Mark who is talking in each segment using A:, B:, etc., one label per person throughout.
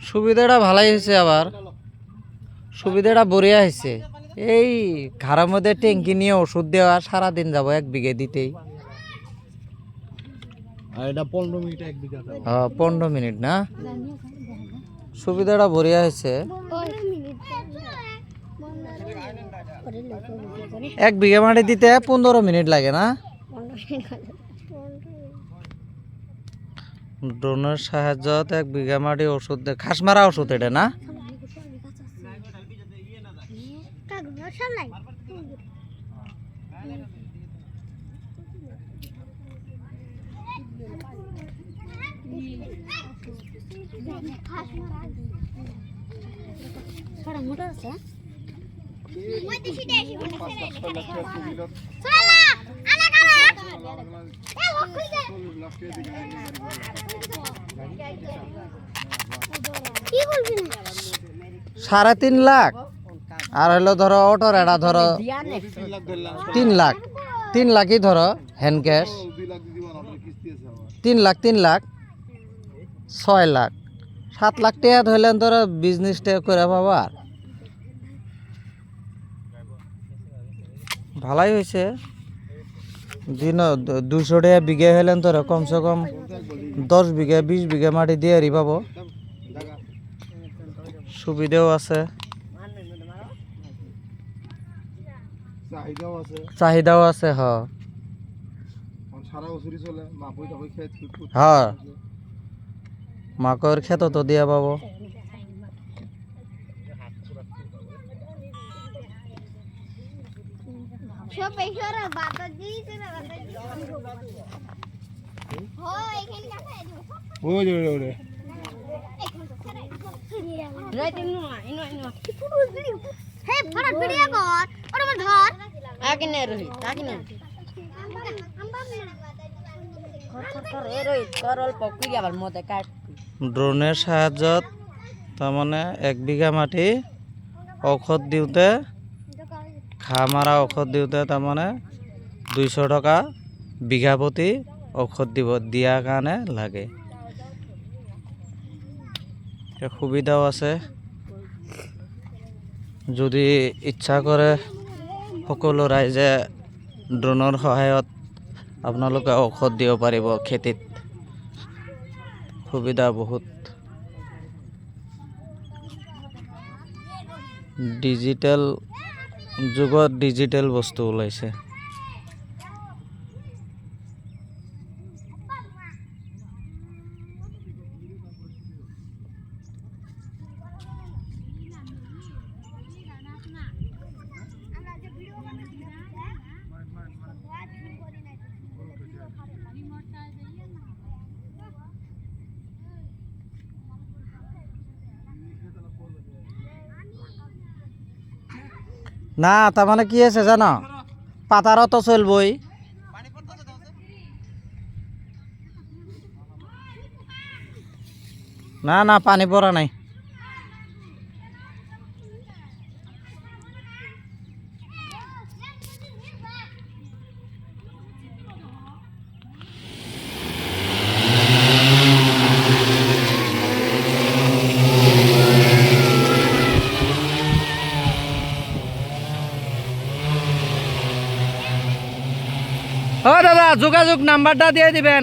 A: সুবিধাটা ভালোই হয়েছে, আবার সুবিধাটা বড়িয়া হয়েছে। এই ঘরের মধ্যে ট্যাঙ্কি নিয়ে ওষুধ দেওয়া সারাদিন যাব 1 বিঘে দিতেই।
B: আর এটা 15 মিনিট 1 বিঘা।
A: হ্যাঁ 15 মিনিট না, সুবিধাটা বড়িয়া হয়েছে। 1 বিঘা মাটি দিতে 15 মিনিট লাগে না? ড্রোনের সাহায্যত 1 বিঘা মাটি ওষুধ ঘাস মারা ওষুধ এটা না? সাড়ে 3 লাখ আর হলো ধরো অটোর এটা ধরো 3 লাখ, 3 লাখই ধরো হ্যান্ড ক্যাশ। 3 লাখ 3 লাখ 6 লাখ 7 লাখ টাকা ধরলে ধরো বিজনেসটা করে পাবা। ভালোই হয়েছে, দিন 200 টাকা বিঘা হলেন ধরো কমসে কম 10 বিঘা 20 বিঘা মাটি দিয়ে আরি পাবো। সুবিধাও আছে, চাহিদাও আছে। হ্যাঁ মাকর ক্ষেত তো দিয়া পাবো। ড্রোনের সাহায্যত তাৰমানে 1 বিঘা মাটি ঔষধ দিওঁতে ঘাঁহ মাৰা ঔষধ দিওঁতে তাৰমানে 200 টকা বিঘা প্ৰতি ঔষধ দিয়াৰ কাৰণে লাগে। সুবিধাও আছে, যদি ইচ্ছা কৰে সকলো ৰাইজে ড্ৰোনৰ সহায়ত আপোনালোকে ঔষধ দিব পাৰিব খেতিত। সুবিধা বহুত। ডিজিটেল যুগত ডিজিটেল বস্তু ওলাইছে। না তার মানে কি আছে জানো, পাতারও তো চলবই। না না পানি পড়া নাই। ও দাদা যোগাযোগ নাম্বারটা দিয়ে দিবেন।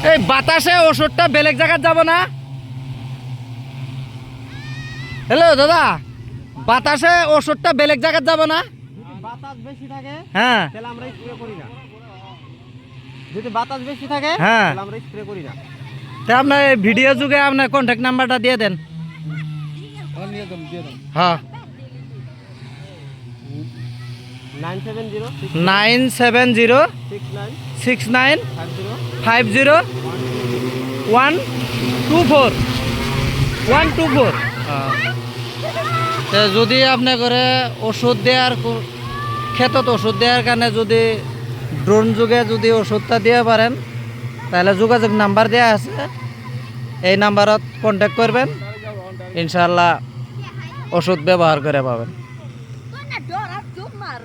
A: এই বাতাসে ওষুধটা বেলেগ জায়গায় যাব না? হ্যালো দাদা, বাতাসে ওষুধটা বেলেগ জায়গায় যাব না?
B: বাতাস বেশি থাকে
A: হ্যাঁ
B: তাহলে আমরা স্প্রে করি না। যদি বাতাস বেশি থাকে
A: হ্যাঁ
B: তাহলে আমরা স্প্রে করি না।
A: তা আপনার ভিডিও যুগে আপনার কন্ট্যাক্ট নাম্বারটা দিয়ে দেন। হ্যাঁ 970 69 50 124 124। তো যদি আপনি করে ওষুধ দেওয়ার ক্ষেত্ৰত ওষুধ দেওয়ার কারণে যদি ড্রোন যুগে যদি ওষুধটা দিয়ে পারেন তাহলে যোগাযোগ নাম্বার দেওয়া আছে, এই নাম্বারত কন্ট্যাক্ট করবেন, ইনশাআল্লাহ ওষুধ ব্যবহার করে পাবেন।